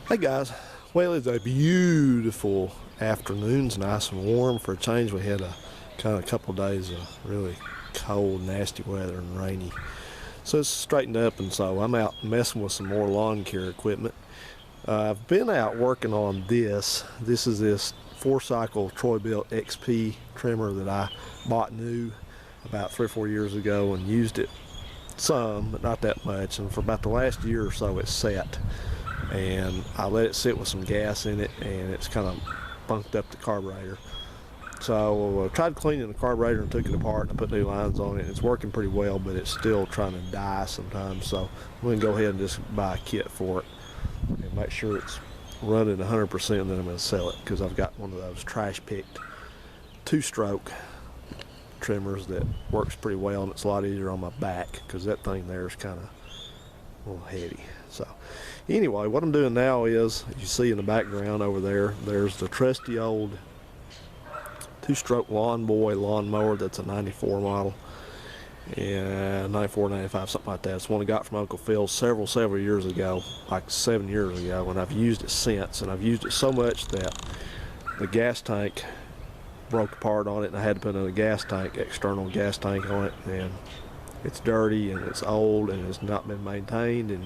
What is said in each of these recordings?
Hey guys, well, it's a beautiful afternoon. It's nice and warm for a change. We had a kind of a couple of days of really cold, nasty weather and rainy. So it's straightened up, and so I'm out messing with some more lawn care equipment. I've been out working on this. This is this 4-cycle Troy-Bilt XP trimmer that I bought new about 3 or 4 years ago and used it some, but not that much. And for about the last year or so, it's set. And I let it sit with some gas in it, and it's kind of bunked up the carburetor. So I tried cleaning the carburetor and took it apart and put new lines on it. It's working pretty well, but it's still trying to die sometimes. So I'm going to go ahead and just buy a kit for it and make sure it's running 100%, and then I'm going to sell it because I've got one of those trash picked 2-stroke trimmers that works pretty well, and it's a lot easier on my back because that thing there is kind of a little heavy. So anyway, what I'm doing now is, you see in the background over there, there's the trusty old 2-stroke Lawn Boy lawnmower. That's a 94 model, and 94, 95, something like that. It's one I got from Uncle Phil several years ago, like 7 years ago, and I've used it since, and I've used it so much that the gas tank broke apart on it, and I had to put another gas tank, external gas tank on it, and it's dirty and it's old and it's not been maintained, and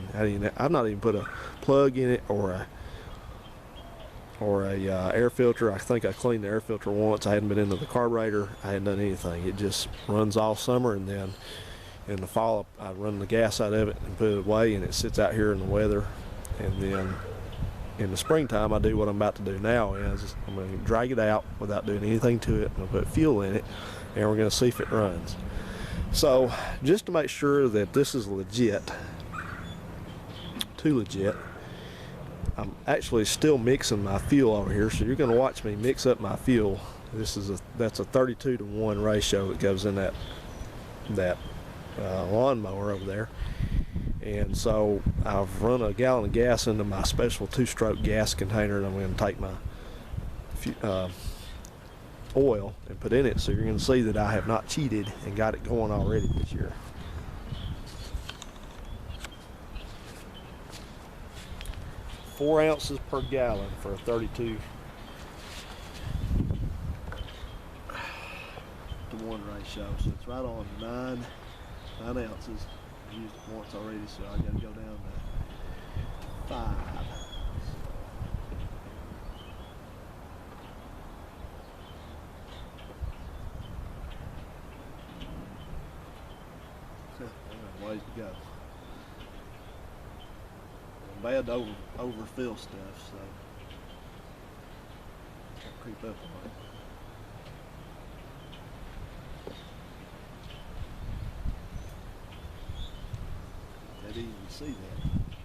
I've not even put a plug in it or a air filter. I think I cleaned the air filter once. I hadn't been into the carburetor. I hadn't done anything. It just runs all summer, and then in the fall I run the gas out of it and put it away, and it sits out here in the weather. And then in the springtime I do what I'm about to do now, is I'm going to drag it out without doing anything to it. I'm going to put fuel in it, and we're going to see if it runs. So just to make sure that this is legit, too legit, I'm actually still mixing my fuel over here. So you're going to watch me mix up my fuel. That's a 32-to-1 ratio that goes in that lawnmower over there. And so I've run a gallon of gas into my special 2-stroke gas container, and I'm going to take my oil and put in it. So you're going to see that I have not cheated and got it going already this year. Four ounces per gallon for a 32-to-1 ratio. So it's right on 9 ounces. I've used it once already, so I got to go down to 5. Ways to go. I'm bad to overfill stuff, so I'll creep up on it. That easy to see that.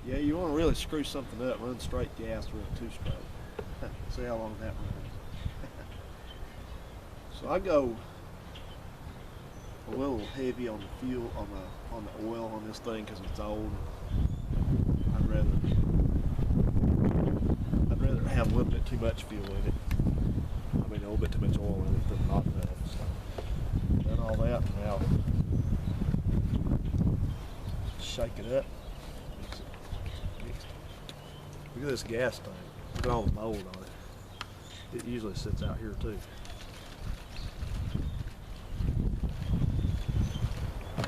Yeah, you want to really screw something up, run straight gas with a 2-stroke. See how long that runs. So I go a little heavy on the fuel, on the oil on this thing, because it's old. I'd rather have a little bit too much fuel in it. I mean, a little bit too much oil in it than not enough. So done all that, and now shake it up. Mix it. Look at this gas tank. Look at all the mold on it. It usually sits out here too.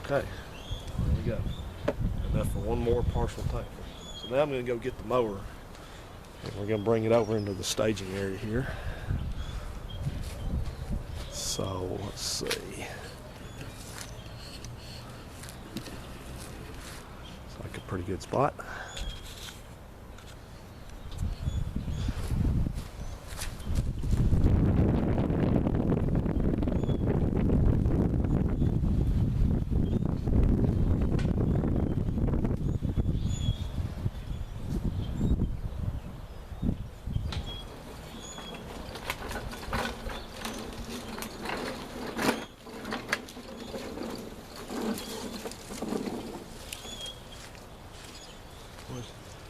Okay, there we go. Enough for one more partial tank. So now I'm going to go get the mower, and we're going to bring it over into the staging area here. So let's see. It's like a pretty good spot.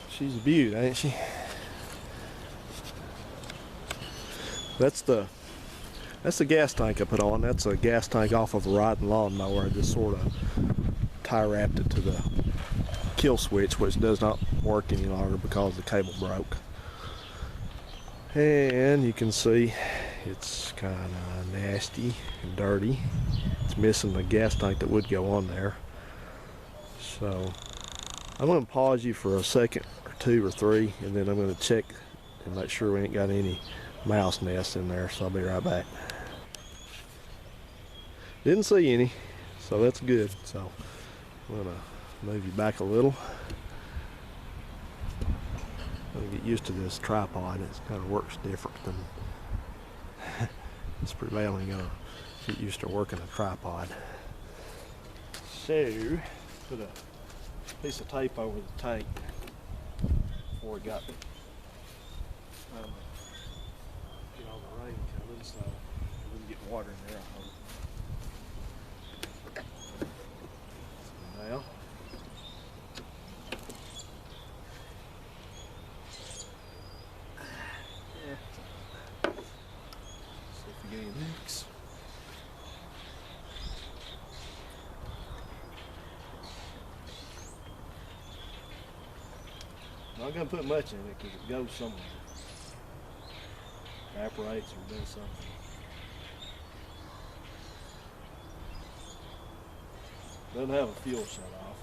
She's a beaut, ain't she? That's the gas tank I put on. That's a gas tank off of a riding lawnmower. I just sort of tie wrapped it to the kill switch, which does not work any longer because the cable broke. And you can see it's kind of nasty and dirty. It's missing the gas tank that would go on there. So I'm going to pause you for a second or two or three, and then I'm going to check and make sure we ain't got any mouse nests in there, so I'll be right back. Didn't see any, so that's good. So I'm going to move you back a little. I'm going to get used to this tripod. It kind of works different than it's prevailing. Going to get used to working a tripod. So put a piece of tape over the tank before it got get all the rain coming, so we wouldn't get water in there, I hope. So now see if we get any leaks. Not gonna put much in it because it goes somewhere. Evaporates or does something. Doesn't have a fuel shut off.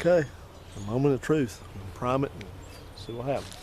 Okay, a moment of truth. We'll prime it and see what happens.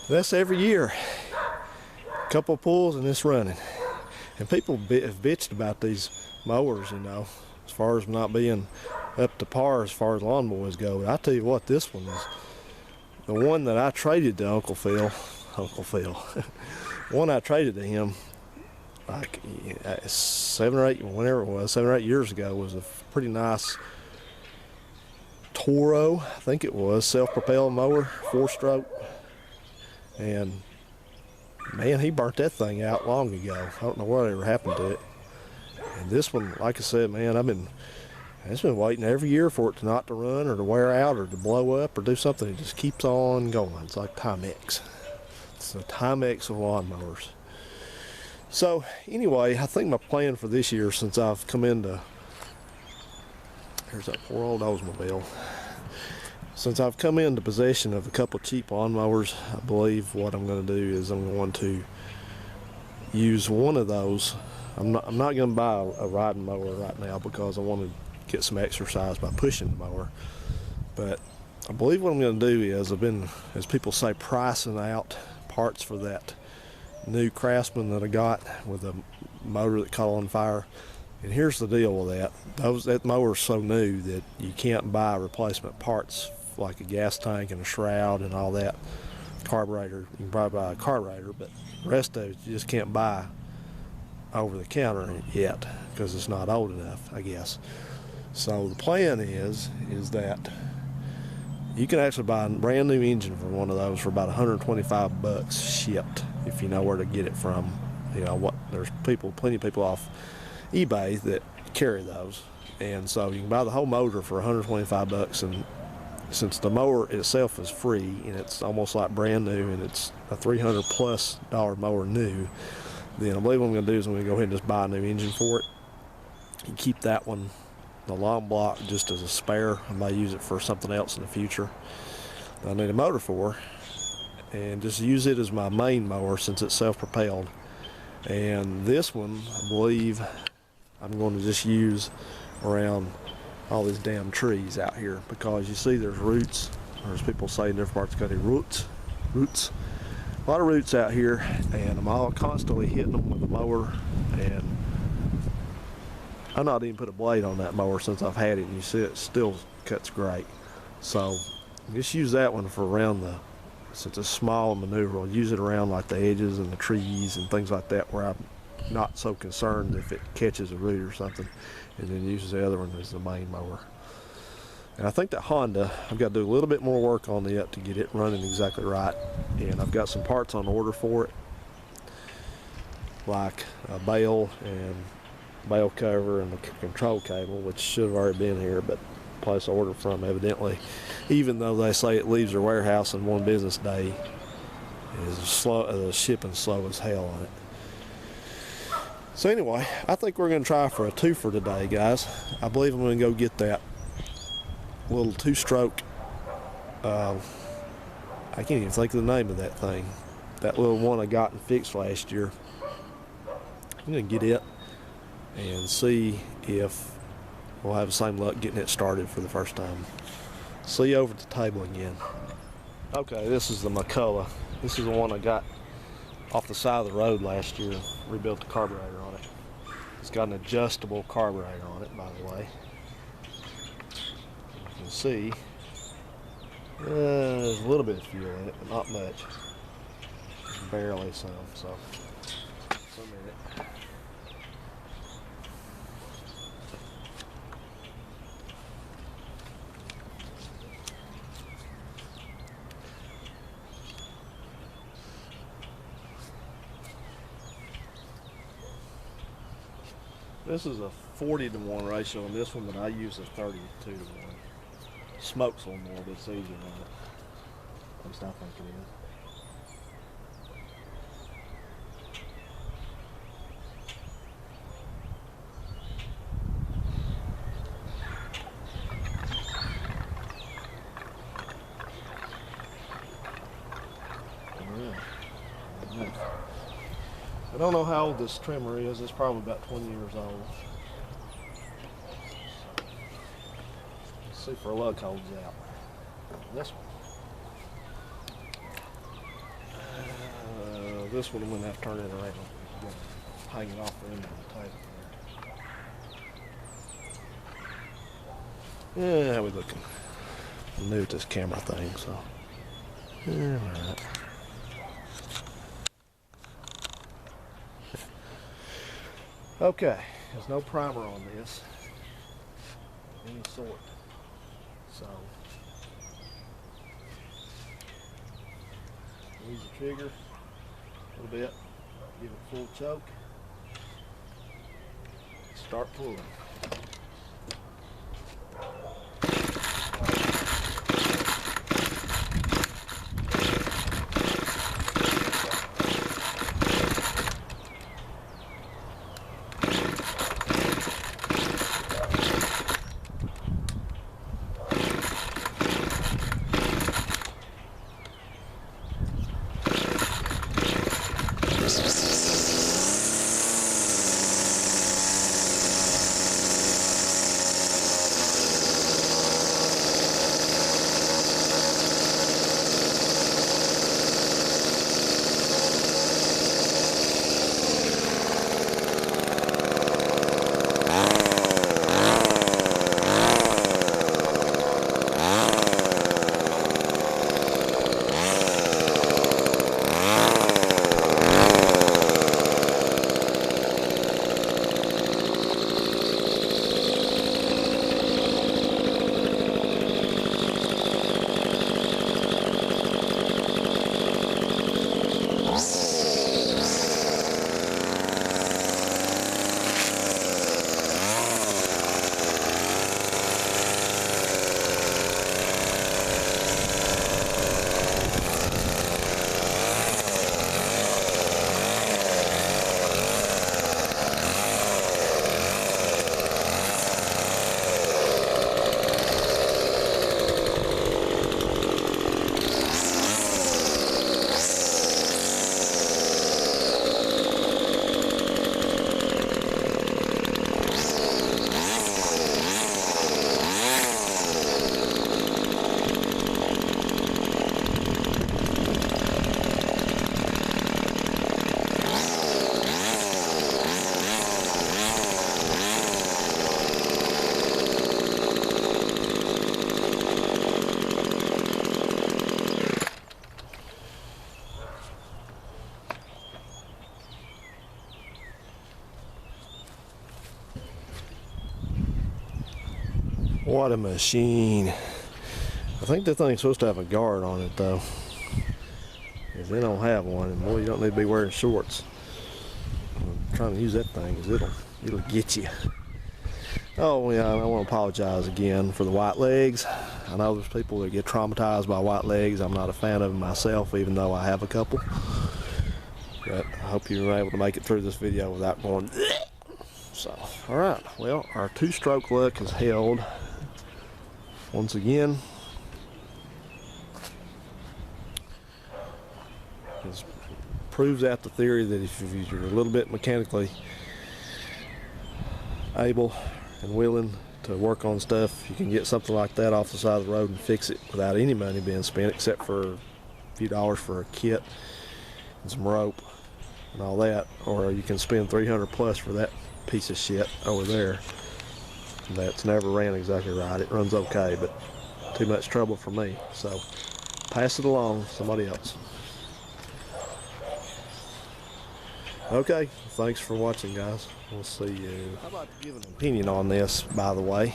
That's every year. A couple of pulls and it's running. And people have bitched about these mowers, you know, as far as not being up to par as far as lawnmowers go. But I tell you what, this one is the one that I traded to Uncle Phil, one I traded to him like 7 or 8, whenever it was, 7 or 8 years ago, was a pretty nice Toro, I think it was, self-propelled mower, 4-stroke. And man, he burnt that thing out long ago. I don't know whatever happened to it. And this one, like I said, man, it's been waiting every year for it to not to run or to wear out or to blow up or do something. It just keeps on going. It's like Timex. It's a Timex of lawnmowers. So anyway, I think my plan for this year, since I've come into, here's that poor old Oldsmobile. Since I've come into possession of a couple of cheap lawnmowers, I believe what I'm going to do is I'm going to use one of those. I'm not going to buy a riding mower right now because I want to get some exercise by pushing the mower. But I believe what I'm going to do is I've been, as people say, pricing out parts for that new Craftsman that I got with a motor that caught on fire. And here's the deal with that. That mower's so new that you can't buy replacement parts like a gas tank and a shroud and all that. Carburetor, you can probably buy a carburetor, but the rest of it you just can't buy over the counter yet because it's not old enough, I guess. So the plan is that you can actually buy a brand new engine for one of those for about $125 shipped if you know where to get it from. You know what? There's plenty of people off eBay that carry those, and so you can buy the whole motor for $125. And since the mower itself is free and it's almost like brand new and it's a $300+ mower new, then I believe what I'm going to do is I'm going to go ahead and just buy a new engine for it and keep that one, the long block, just as a spare. I may use it for something else in the future that I need a motor for, and just use it as my main mower since it's self-propelled. And this one, I believe I'm going to just use around all these damn trees out here, because you see there's roots, or as people say in different parts of the country, roots. A lot of roots out here, and I'm all constantly hitting them with the mower, and I've not even put a blade on that mower since I've had it, and you see it still cuts great. So just use that one for around since it's small and maneuverable, use it around like the edges and the trees and things like that where I'm not so concerned if it catches a root or something, and then use the other one as the main mower. And I think that Honda, I've got to do a little bit more work on it to get it running exactly right, and I've got some parts on order for it, like a bale and bale cover and the control cable, which should have already been here, but the place I ordered from evidently, even though they say it leaves their warehouse in 1 business day, is slow. The shipping's slow as hell on it. So anyway, I think we're going to try for a twofer today, guys. I believe I'm going to go get that little 2-stroke, I can't even think of the name of that thing, that little one I got and fixed last year. I'm going to get it and see if we'll have the same luck getting it started for the first time. See you over at the table again. Okay, this is the McCulloch. This is the one I got off the side of the road last year. Rebuilt the carburetor on it. It's got an adjustable carburetor on it, by the way. You can see there's a little bit of fuel in it, but not much. Just barely some. So, a minute. This is a 40-to-1 ratio on this one, but I use a 32-to-1. Smokes a little more, but it's easier on it. At least I think it is. I don't know how old this trimmer is. It's probably about 20 years old. Let's see if our luck holds out. This one. This one I'm going to have to turn it around. Hang it off the end of the table there. Yeah, how we looking? I'm new at this camera thing, so. Alright. Okay, there's no primer on this of any sort. So use the trigger a little bit, give it full choke, start pulling. What a machine. I think the thing's supposed to have a guard on it though. If they don't have one, and boy, you don't need to be wearing shorts. I'm trying to use that thing because it'll get you. Oh yeah, I want to apologize again for the white legs. I know there's people that get traumatized by white legs. I'm not a fan of them myself, even though I have a couple. But I hope you were able to make it through this video without going so. Alright, well, our two-stroke luck has held once again. It proves out the theory that if you're a little bit mechanically able and willing to work on stuff, you can get something like that off the side of the road and fix it without any money being spent, except for a few dollars for a kit and some rope and all that. Or you can spend $300 plus for that piece of shit over there that's never ran exactly right. It runs okay, but too much trouble for me, so pass it along to somebody else. Okay, thanks for watching, guys. We'll see you. I'd like to give an opinion on this, by the way.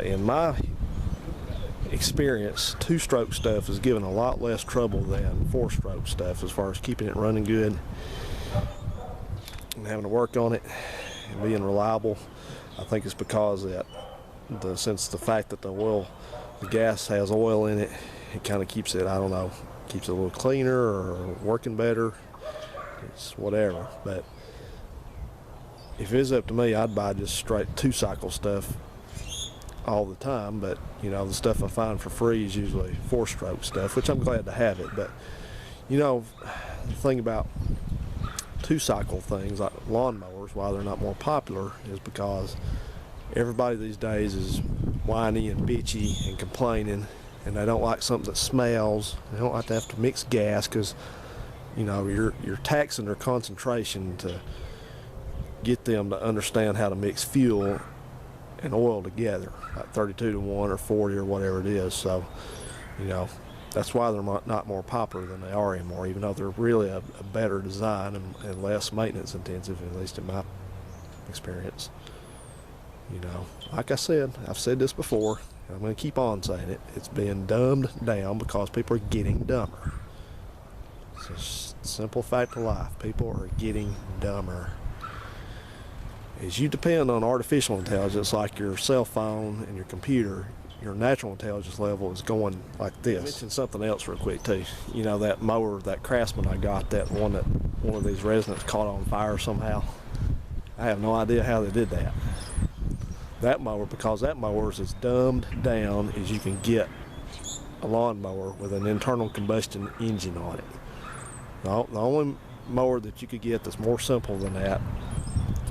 In my experience, two-stroke stuff is given a lot less trouble than four-stroke stuff as far as keeping it running good and having to work on it and being reliable. I think it's because that since the fact that the gas has oil in it, it kind of keeps it, I don't know, keeps it a little cleaner or working better. It's whatever. But if it's up to me, I'd buy just straight two-cycle stuff all the time. But you know, the stuff I find for free is usually four-stroke stuff, which I'm glad to have it. But you know, the thing about two-cycle things like lawnmowers, why they're not more popular, is because everybody these days is whiny and bitchy and complaining, and they don't like something that smells. They don't like to have to mix gas because, you know, you're taxing their concentration to get them to understand how to mix fuel and oil together, like 32 to 1 or 40 or whatever it is. So, you know, That's why they're not more popular than they are anymore, even though they're really a better design and less maintenance intensive, at least in my experience. You know, like I said, I've said this before, and I'm going to keep on saying it. It's being dumbed down because people are getting dumber. It's a simple fact of life. People are getting dumber. As you depend on artificial intelligence like your cell phone and your computer, your natural intelligence level is going like this. I mentioned something else real quick too. You know, that mower, that Craftsman I got, that one of these residents caught on fire somehow. I have no idea how they did that. That mower, because that mower is as dumbed down as you can get a lawnmower with an internal combustion engine on it. The only mower that you could get that's more simple than that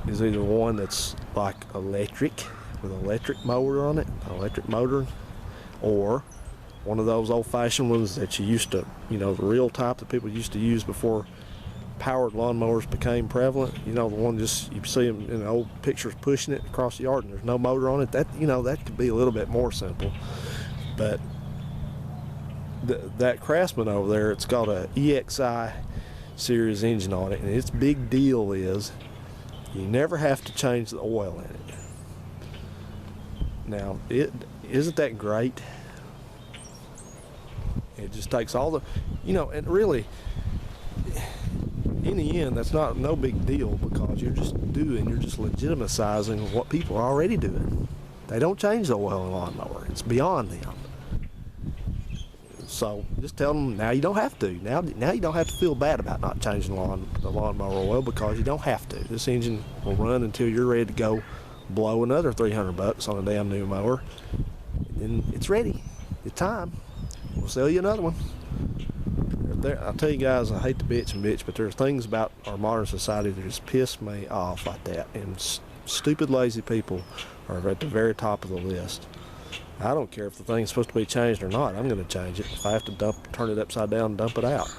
is either one that's like electric, with an electric motor on it, an electric motor, or one of those old-fashioned ones that you used to, you know, the real type that people used to use before powered lawnmowers became prevalent. You know, the one just, you see them in the old pictures pushing it across the yard and there's no motor on it. That, you know, that could be a little bit more simple. But that Craftsman over there, it's got a EXI series engine on it, and its big deal is you never have to change the oil in it. Now, isn't that great? It just takes all the, you know, and really, in the end, that's no big deal, because you're just legitimizing what people are already doing. They don't change the oil in a lawnmower. It's beyond them. So just tell them, now you don't have to. Now you don't have to feel bad about not changing the lawnmower oil, because you don't have to. This engine will run until you're ready to go blow another $300 on a damn new mower. And it's ready. It's time. We'll sell you another one. I'll tell you guys, I hate to bitch, but there's things about our modern society that just piss me off like that. And stupid, lazy people are at the very top of the list. I don't care if the thing's supposed to be changed or not. I'm going to change it. If I have to turn it upside down and dump it out.